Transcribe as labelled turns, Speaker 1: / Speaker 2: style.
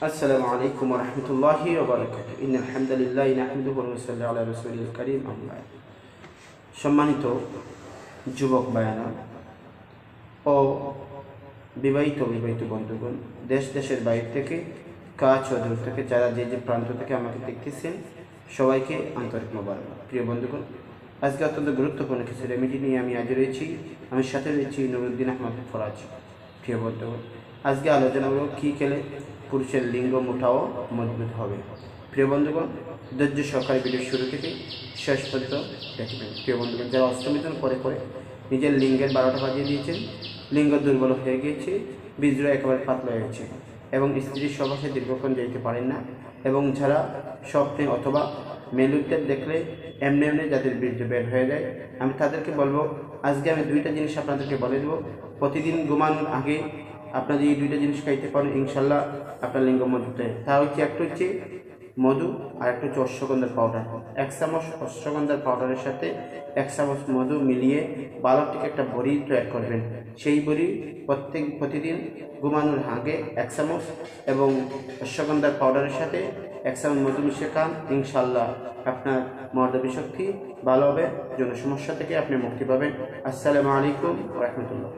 Speaker 1: আসসালামু আলাইকুম ওয়া রাহমাতুল্লাহি ওয়া বারাকাতুহু। ইন্নাল হামদালিল্লাহি নাহমাদুহু ওয়া নুসাল্লি আলা রাসূলিল কারীম, আম্মা বা'দ। সম্মানিত যুবক ভাইয়েরা ও বিবাহিত বন্ধুগণ, দেশের বাইরে থেকে, কাছ ও দূর থেকে, যারা যে প্রান্ত থেকে আমাকে দেখতেছেন, সবাইকে আন্তরিক মোবারক। প্রিয় বন্ধুগণ, আজকে অত্যন্ত গুরুত্বপূর্ণ কিছু রেমেডি নিয়ে আমি আজ রয়েছি। আমি সাথে রয়েছি নুরুদ্দিন আহমদ ফরাজ। প্রিয় বন্ধুগণ, আজকে আলোচনা করব কী খেলে পুরুষের লিঙ্গ মোটাও মজবুত হবে। প্রিয় বন্ধুগণ, ধৈর্য সহকারে ভিডিও শুরু থেকে শেষ পর্যন্ত দেখবেন। প্রিয় বন্ধুগণ, যারা অষ্টমিতন করে নিজের লিঙ্গের 12টা বাজিয়ে দিয়েছেন, লিঙ্গ দুর্বল হয়ে গিয়েছে, বীর্য একেবারে পাতলা হয়েছে এবং স্ত্রীর সহবাসে দীর্ঘক্ষণ যেতে পারেন না, এবং যারা স্বপ্নে অথবা মেলুকদের দেখলে এমনি যাদের বীর্য বের হয়ে যায়, আমি তাদেরকে বলবো, আজকে আমি দুইটা জিনিস আপনাদেরকে বলে দেবো। প্রতিদিন ঘুমানোর আগে আপনারা এই দুইটা জিনিস খাইতে পারেন, ইনশাল্লাহ আপনার লিঙ্গ মজবুত হয়। তা হচ্ছে একটা হচ্ছে মধু, আর একটা হচ্ছে অশ্বগন্ধার পাউডার। 1 চামচ অশ্বগন্ধার পাউডারের সাথে 1 চামচ মধু মিলিয়ে ভালো থেকে একটা বড়ি তৈরি করবেন। সেই বড়ি প্রতিদিন ঘুমানোর আগে 1 চামচ এবং অশ্বগন্ধার পাউডারের সাথে 1 চামচ মধু মিশিয়ে খান, ইনশাল্লাহ আপনার মর্দবী শক্তি ভালো হবে, যৌন সমস্যা থেকে আপনি মুক্তি পাবেন। আসসালামু আলাইকুম ওয়া রাহমাতুল্লাহ।